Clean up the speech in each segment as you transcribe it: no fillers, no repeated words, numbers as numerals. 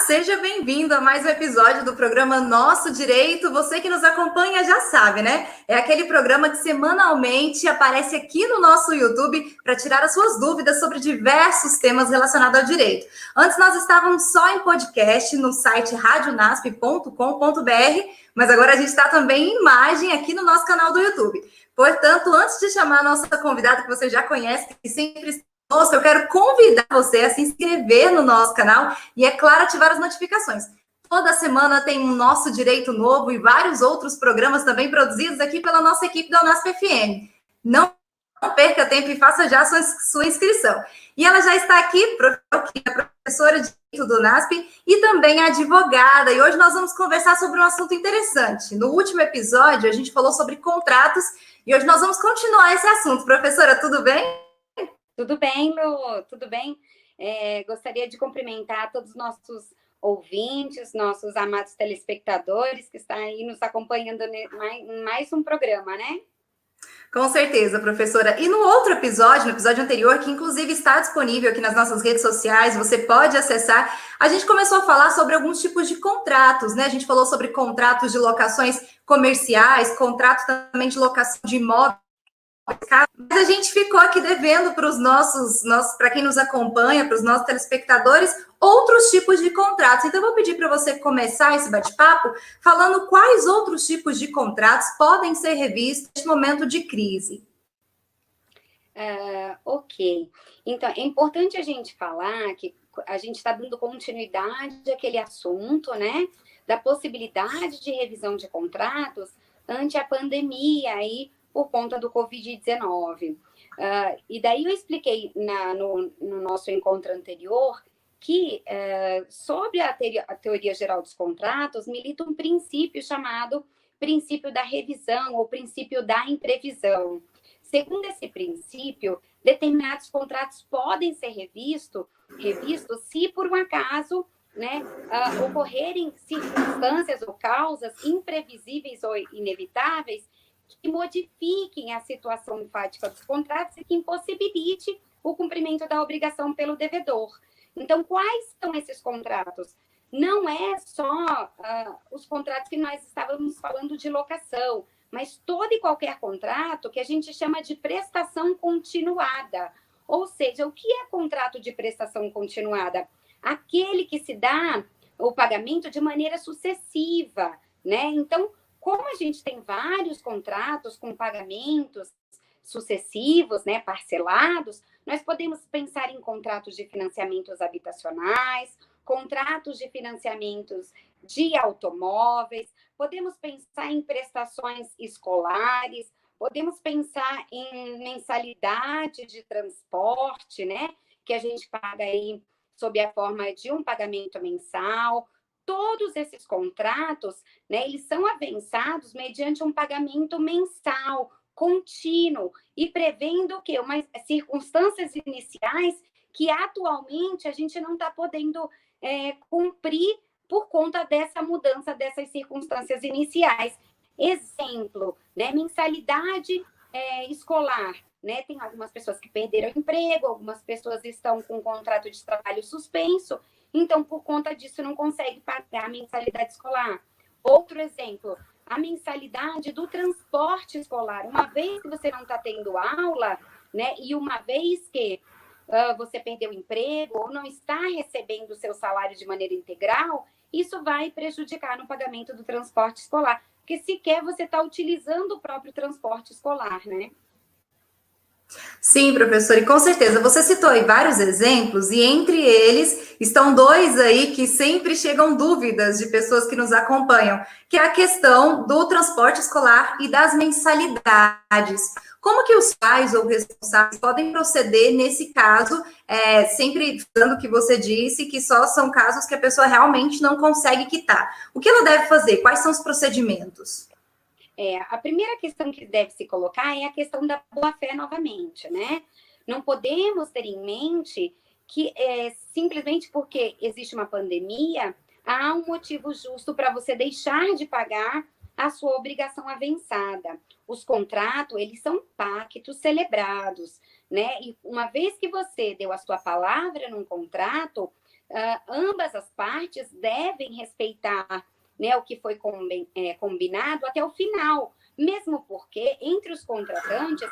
seja bem-vindo a mais um episódio do programa Nosso Direito. Você que nos acompanha já sabe, né? É aquele programa que semanalmente aparece aqui no nosso YouTube para tirar as suas dúvidas sobre diversos temas relacionados ao direito. Antes nós estávamos só em podcast no site radionasp.com.br, mas agora a gente está também em imagem aqui no nosso canal do YouTube. Portanto, antes de chamar a nossa convidada, que você já conhece, que sempre nossa, eu quero convidar você a se inscrever no nosso canal e, é claro, ativar as notificações. Toda semana tem um Nosso Direito Novo e vários outros programas também produzidos aqui pela nossa equipe da Unasp FM. Não perca tempo e faça já sua inscrição. E ela já está aqui, professora de Direito do Unasp e também advogada. E hoje nós vamos conversar sobre um assunto interessante. No último episódio, a gente falou sobre contratos e hoje nós vamos continuar esse assunto. Professora, tudo bem? Tudo bem, Lu, tudo bem? Gostaria de cumprimentar todos os nossos ouvintes, nossos amados telespectadores que estão aí nos acompanhando em mais um programa, né? Com certeza, professora. E no outro episódio, no episódio anterior, que inclusive está disponível aqui nas nossas redes sociais, você pode acessar, a gente começou a falar sobre alguns tipos de contratos, né? A gente falou sobre contratos de locações comerciais, contrato também de locação de imóveis. Mas a gente ficou aqui devendo para os para quem nos acompanha, para os nossos telespectadores, outros tipos de contratos. Então, eu vou pedir para você começar esse bate-papo falando quais outros tipos de contratos podem ser revistos neste momento de crise. Ok. Então, é importante a gente falar que a gente está dando continuidade àquele assunto, né? Da possibilidade de revisão de contratos ante a pandemia aí, por conta do Covid-19. E daí eu expliquei no nosso encontro anterior que sobre a teoria geral dos contratos milita um princípio chamado princípio da revisão ou princípio da imprevisão. Segundo esse princípio, determinados contratos podem ser revistos se por um acaso, né, ocorrerem circunstâncias ou causas imprevisíveis ou inevitáveis que modifiquem a situação fática dos contratos e que impossibilite o cumprimento da obrigação pelo devedor. Então, quais são esses contratos? Não é só os contratos que nós estávamos falando de locação, mas todo e qualquer contrato que a gente chama de prestação continuada. Ou seja, o que é contrato de prestação continuada? Aquele que se dá o pagamento de maneira sucessiva, né? Então, como a gente tem vários contratos com pagamentos sucessivos, né, parcelados, nós podemos pensar em contratos de financiamentos habitacionais, contratos de financiamentos de automóveis, podemos pensar em prestações escolares, podemos pensar em mensalidade de transporte, né, que a gente paga aí sob a forma de um pagamento mensal. Todos esses contratos, né, eles são avançados mediante um pagamento mensal, contínuo, e prevendo o quê? Umas circunstâncias iniciais que atualmente a gente não está podendo cumprir por conta dessa mudança dessas circunstâncias iniciais. Exemplo, né, mensalidade escolar. Né? Tem algumas pessoas que perderam emprego, algumas pessoas estão com contrato de trabalho suspenso, então, por conta disso, não consegue pagar a mensalidade escolar. Outro exemplo, a mensalidade do transporte escolar. Uma vez que você não está tendo aula, né, e uma vez que você perdeu o emprego ou não está recebendo o seu salário de maneira integral, isso vai prejudicar no pagamento do transporte escolar, porque sequer você está utilizando o próprio transporte escolar, né? Sim, professor, e com certeza, você citou aí vários exemplos, e entre eles estão dois aí que sempre chegam dúvidas de pessoas que nos acompanham, que é a questão do transporte escolar e das mensalidades. Como que os pais ou responsáveis podem proceder nesse caso, sempre dando que você disse que só são casos que a pessoa realmente não consegue quitar? O que ela deve fazer? Quais são os procedimentos? A primeira questão que deve se colocar é a questão da boa-fé novamente, né? Não podemos ter em mente que simplesmente porque existe uma pandemia, há um motivo justo para você deixar de pagar a sua obrigação avançada. Os contratos, eles são pactos celebrados, né? E uma vez que você deu a sua palavra num contrato, ambas as partes devem respeitar, né, o que foi combinado até o final, mesmo porque entre os contratantes,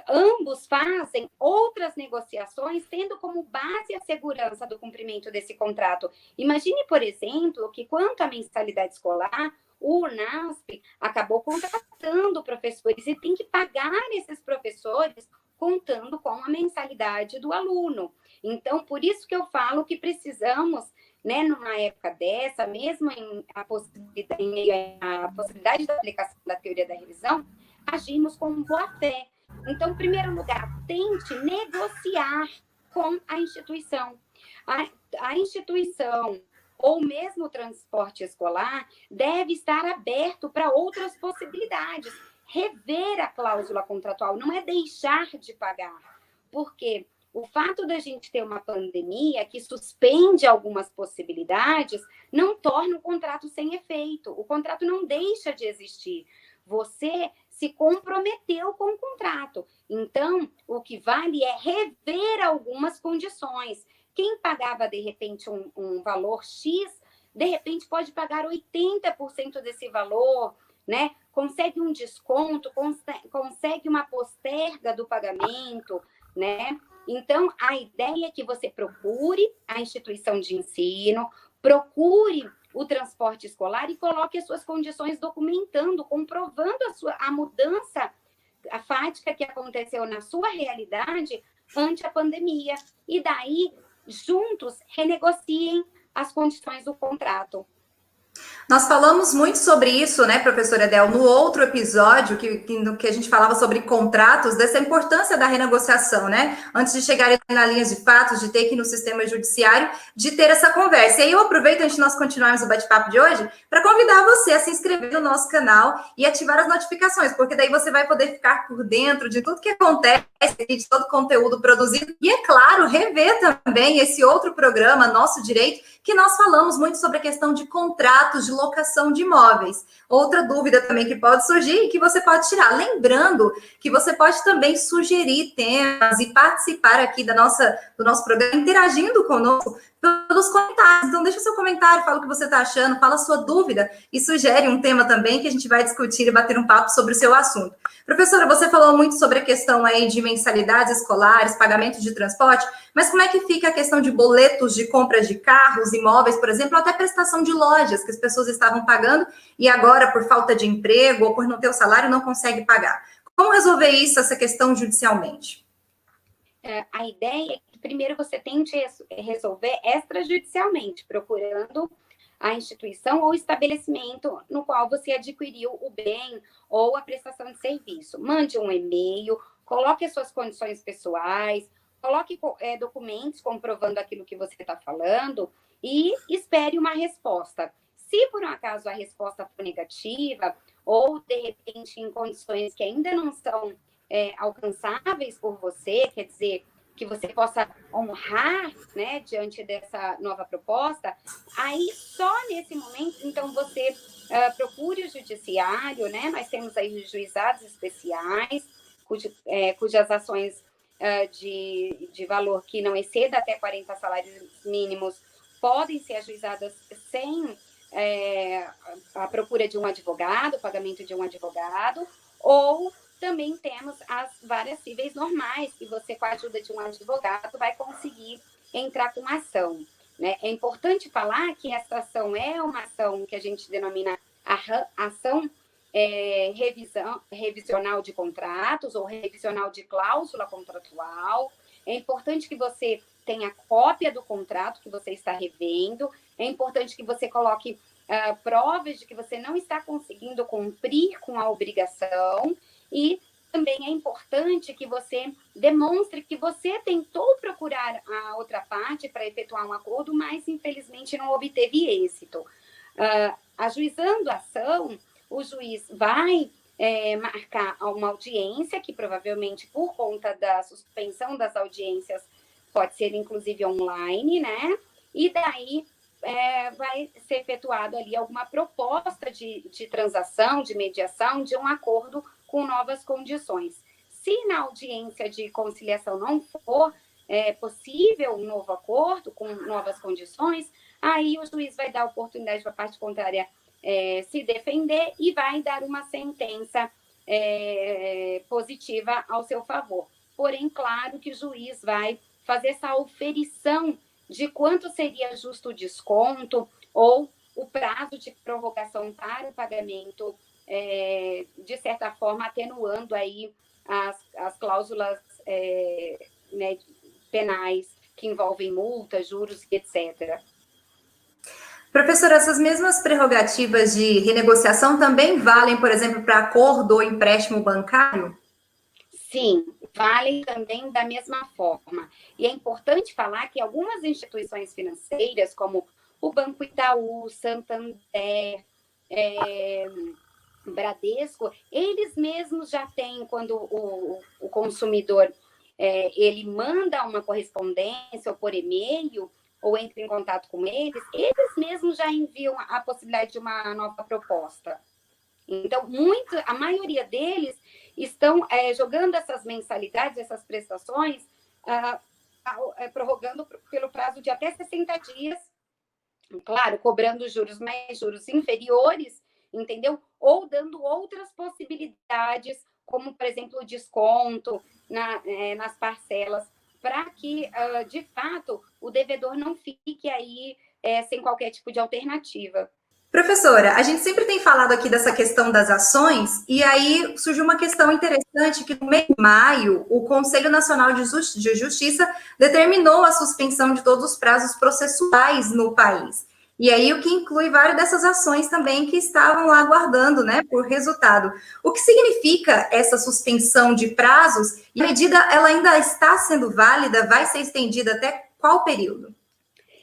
ambos fazem outras negociações, tendo como base a segurança do cumprimento desse contrato. Imagine, por exemplo, que quanto à mensalidade escolar, o UNASP acabou contratando professores e tem que pagar esses professores contando com a mensalidade do aluno. Então, por isso que eu falo que precisamos, né, numa época dessa, mesmo em meio à possibilidade da aplicação da teoria da revisão, agirmos com boa-fé. Então, em primeiro lugar, tente negociar com a instituição. A instituição ou mesmo o transporte escolar deve estar aberto para outras possibilidades. Rever a cláusula contratual não é deixar de pagar, porque o fato da gente ter uma pandemia que suspende algumas possibilidades não torna o contrato sem efeito. O contrato não deixa de existir. Você se comprometeu com o contrato. Então, o que vale é rever algumas condições. Quem pagava, de repente, um valor X, de repente pode pagar 80% desse valor, né? Consegue um desconto, consegue uma posterga do pagamento, né? Então, a ideia é que você procure a instituição de ensino, procure o transporte escolar e coloque as suas condições documentando, comprovando a mudança a fática que aconteceu na sua realidade ante a pandemia. E daí, juntos, renegociem as condições do contrato. Nós falamos muito sobre isso, né, professora Edel, no outro episódio que a gente falava sobre contratos, dessa importância da renegociação, né? Antes de chegarem na linha de fatos, de ter que ir no sistema judiciário, de ter essa conversa. E aí eu aproveito, antes de nós continuarmos o bate-papo de hoje, para convidar você a se inscrever no nosso canal e ativar as notificações, porque daí você vai poder ficar por dentro de tudo que acontece aqui, de todo o conteúdo produzido. E, é claro, rever também esse outro programa, Nosso Direito, que nós falamos muito sobre a questão de contratos de locação de imóveis. Outra dúvida também que pode surgir e que você pode tirar. Lembrando que você pode também sugerir temas e participar aqui do nosso programa, interagindo conosco pelos comentários. Então, deixa o seu comentário, fala o que você está achando, fala a sua dúvida e sugere um tema também que a gente vai discutir e bater um papo sobre o seu assunto. Professora, você falou muito sobre a questão aí de mensalidades escolares, pagamento de transporte, mas como é que fica a questão de boletos de compras de carros, imóveis, por exemplo, ou até prestação de lojas que as pessoas estavam pagando e agora, por falta de emprego ou por não ter o salário, não consegue pagar? Como resolver isso, essa questão judicialmente? A ideia é que primeiro você tente resolver extrajudicialmente, procurando a instituição ou estabelecimento no qual você adquiriu o bem ou a prestação de serviço. Mande um e-mail, coloque as suas condições pessoais, coloque documentos comprovando aquilo que você está falando e espere uma resposta. Se por um acaso a resposta for negativa ou, de repente, em condições que ainda não são alcançáveis por você, quer dizer, que você possa honrar, né, diante dessa nova proposta, aí só nesse momento, então, você procure o judiciário, né, nós temos aí os juizados especiais, cujas ações de valor que não exceda até 40 salários mínimos podem ser ajuizadas sem a procura de um advogado, o pagamento de um advogado, ou também temos as várias cíveis normais, que você, com a ajuda de um advogado, vai conseguir entrar com ação, né? É importante falar que essa ação é uma ação que a gente denomina ação revisional de contratos ou revisional de cláusula contratual. É importante que você tenha cópia do contrato que você está revendo. É importante que você coloque provas de que você não está conseguindo cumprir com a obrigação. E também é importante que você demonstre que você tentou procurar a outra parte para efetuar um acordo, mas infelizmente não obteve êxito. Ajuizando a ação, o juiz vai marcar uma audiência, que provavelmente por conta da suspensão das audiências pode ser inclusive online, né? E daí vai ser efetuado ali alguma proposta de transação, de mediação, de um acordo com novas condições. Se na audiência de conciliação não for possível um novo acordo com novas condições, aí o juiz vai dar oportunidade para a parte contrária se defender e vai dar uma sentença positiva ao seu favor. Porém, claro que o juiz vai fazer essa auferição de quanto seria justo o desconto ou o prazo de prorrogação para o pagamento, de certa forma, atenuando aí as cláusulas né, penais que envolvem multas, juros, etc. Professora, essas mesmas prerrogativas de renegociação também valem, por exemplo, para acordo ou empréstimo bancário? Sim, valem também da mesma forma. E é importante falar que algumas instituições financeiras, como o Banco Itaú, Santander, Bradesco, eles mesmos já têm, quando o consumidor ele manda uma correspondência ou por e-mail, ou entra em contato com eles mesmos já enviam a possibilidade de uma nova proposta. Então, a maioria deles estão jogando essas mensalidades, essas prestações, prorrogando pelo prazo de até 60 dias, claro, cobrando juros mais juros inferiores, entendeu? Ou dando outras possibilidades, como, por exemplo, o desconto nas parcelas, para que, de fato, o devedor não fique aí sem qualquer tipo de alternativa. Professora, a gente sempre tem falado aqui dessa questão das ações, e aí surgiu uma questão interessante que no mês de maio, o Conselho Nacional de Justiça determinou a suspensão de todos os prazos processuais no país. E aí o que inclui várias dessas ações também que estavam lá aguardando, né, por resultado. O que significa essa suspensão de prazos? E a medida, ela ainda está sendo válida? Vai ser estendida até qual período?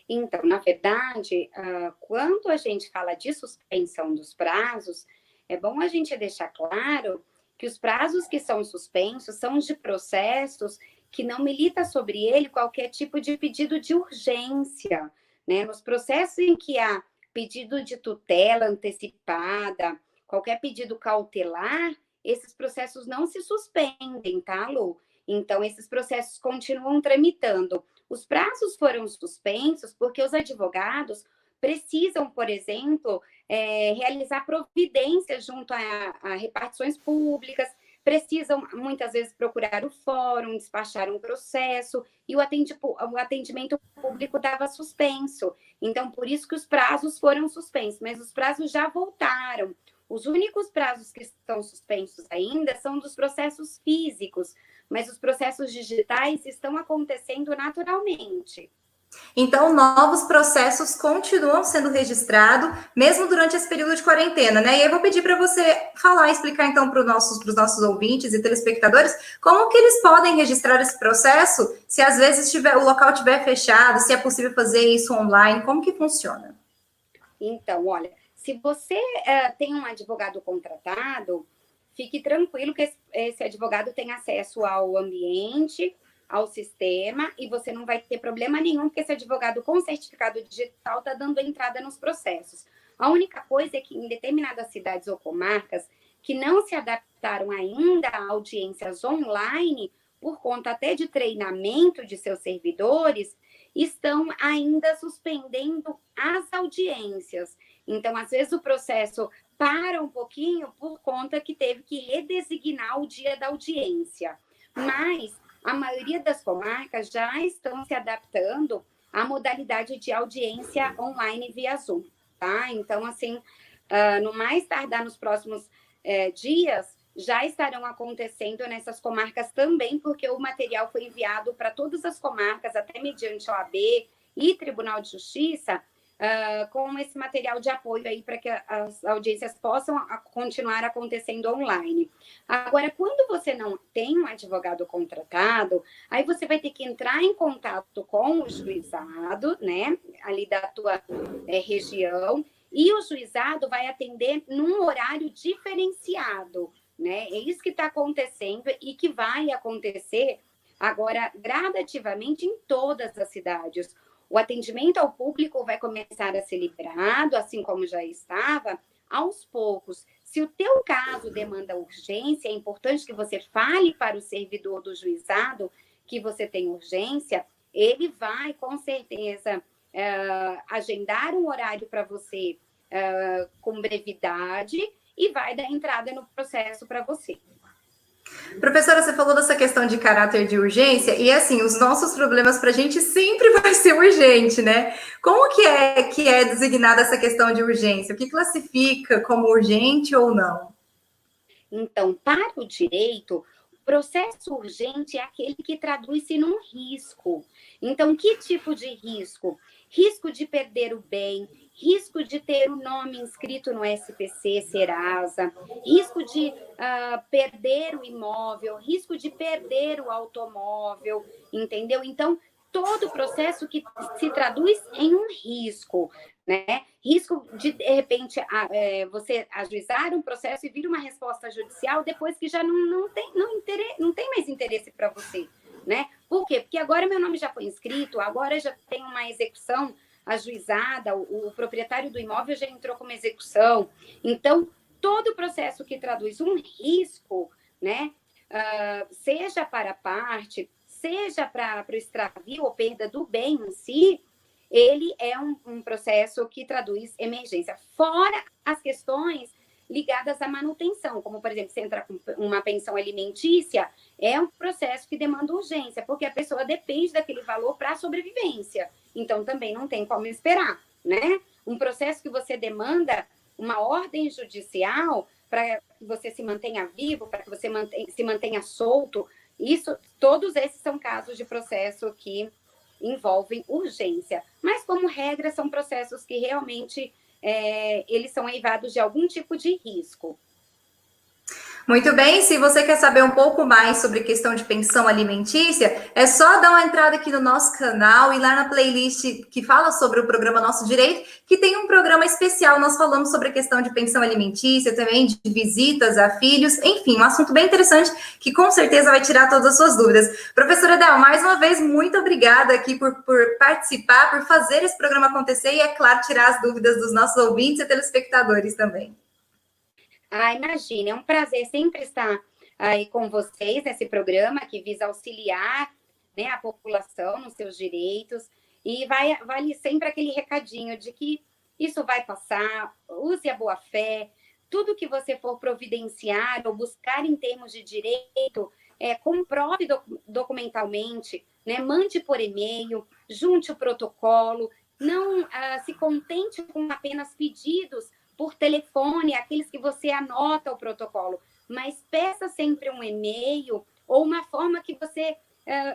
Então, na verdade, quando a gente fala de suspensão dos prazos, é bom a gente deixar claro que os prazos que são suspensos são de processos que não milita sobre ele qualquer tipo de pedido de urgência, né? Nos processos em que há pedido de tutela antecipada, qualquer pedido cautelar, esses processos não se suspendem, tá, Lu? Então, esses processos continuam tramitando. Os prazos foram suspensos porque os advogados precisam, por exemplo, realizar providências junto a repartições públicas, precisam, muitas vezes, procurar o fórum, despachar um processo, e o atendimento público estava suspenso. Então, por isso que os prazos foram suspensos, mas os prazos já voltaram. Os únicos prazos que estão suspensos ainda são dos processos físicos, mas os processos digitais estão acontecendo naturalmente. Então, novos processos continuam sendo registrados, mesmo durante esse período de quarentena, né? E aí eu vou pedir para você falar, explicar então para os nossos ouvintes e telespectadores como que eles podem registrar esse processo, se às vezes o local estiver fechado, se é possível fazer isso online, como que funciona? Então, olha, se você tem um advogado contratado, fique tranquilo que esse advogado tem acesso ao ambiente, ao sistema, e você não vai ter problema nenhum, porque esse advogado com certificado digital está dando entrada nos processos. A única coisa é que em determinadas cidades ou comarcas que não se adaptaram ainda a audiências online, por conta até de treinamento de seus servidores, estão ainda suspendendo as audiências. Então, às vezes, o processo para um pouquinho por conta que teve que redesignar o dia da audiência. Mas a maioria das comarcas já estão se adaptando à modalidade de audiência online via Zoom, tá? Então, assim, no mais tardar nos próximos dias, já estarão acontecendo nessas comarcas também, porque o material foi enviado para todas as comarcas, até mediante OAB e Tribunal de Justiça, com esse material de apoio aí para que as audiências possam continuar acontecendo online. Agora, quando você não tem um advogado contratado, aí você vai ter que entrar em contato com o juizado, né, ali da tua região, e o juizado vai atender num horário diferenciado, né? É isso que está acontecendo e que vai acontecer agora gradativamente em todas as cidades. O atendimento ao público vai começar a ser liberado, assim como já estava, aos poucos. Se o teu caso demanda urgência, é importante que você fale para o servidor do juizado que você tem urgência, ele vai, com certeza, agendar um horário para você com brevidade e vai dar entrada no processo para você. Professora, você falou dessa questão de caráter de urgência, e assim, os nossos problemas para a gente sempre vai ser urgente, né? Como que é designada essa questão de urgência? O que classifica como urgente ou não? Então, para o direito, o processo urgente é aquele que traduz-se num risco. Então, que tipo de risco? Risco de perder o bem, risco de ter o nome inscrito no SPC Serasa, risco de perder o imóvel, risco de perder o automóvel, entendeu? Então, todo o processo que se traduz em um risco, né? Risco de repente, você ajuizar um processo e vir uma resposta judicial depois que já não tem mais interesse para você, né? Por quê? Porque agora meu nome já foi inscrito, agora já tem uma execução ajuizada, o proprietário do imóvel já entrou com uma execução. Então, todo o processo que traduz um risco, né? Seja para a parte, seja para o extravio ou perda do bem em si, ele é um processo que traduz emergência. Fora as questões ligadas à manutenção, como, por exemplo, você entra com uma pensão alimentícia, é um processo que demanda urgência, porque a pessoa depende daquele valor para a sobrevivência. Então, também não tem como esperar, né? Um processo que você demanda uma ordem judicial para que você se mantenha vivo, para que você se mantenha solto, todos esses são casos de processo que envolvem urgência. Mas, como regra, são processos que realmente eles são eivados de algum tipo de risco. Muito bem, se você quer saber um pouco mais sobre questão de pensão alimentícia, é só dar uma entrada aqui no nosso canal e lá na playlist que fala sobre o programa Nosso Direito, que tem um programa especial, nós falamos sobre a questão de pensão alimentícia, também de visitas a filhos, enfim, um assunto bem interessante que com certeza vai tirar todas as suas dúvidas. Professora Del, mais uma vez, muito obrigada aqui por participar, por fazer esse programa acontecer e, é claro, tirar as dúvidas dos nossos ouvintes e telespectadores também. Imagina, é um prazer sempre estar aí com vocês nesse programa que visa auxiliar, né, a população nos seus direitos, e vale sempre aquele recadinho de que isso vai passar, use a boa-fé, tudo que você for providenciar ou buscar em termos de direito, comprove documentalmente, né, mande por e-mail, junte o protocolo, não se contente com apenas pedidos por telefone, aqueles que você anota o protocolo, mas peça sempre um e-mail ou uma forma que você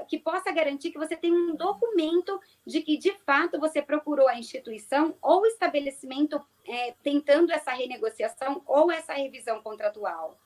que possa garantir que você tem um documento de que, de fato, você procurou a instituição ou o estabelecimento tentando essa renegociação ou essa revisão contratual.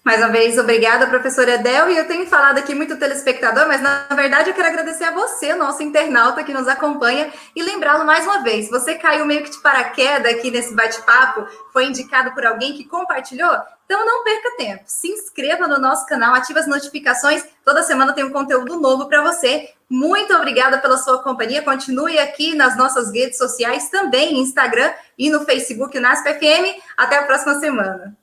Mais uma vez, obrigada, professora Del, e eu tenho falado aqui muito telespectador, mas na verdade eu quero agradecer a você, nosso internauta que nos acompanha, e lembrá-lo mais uma vez, se você caiu meio que de paraquedas aqui nesse bate-papo, foi indicado por alguém que compartilhou, então não perca tempo, se inscreva no nosso canal, ative as notificações, toda semana tem um conteúdo novo para você. Muito obrigada pela sua companhia, continue aqui nas nossas redes sociais, também no Instagram e no Facebook, NASP FM. Até a próxima semana.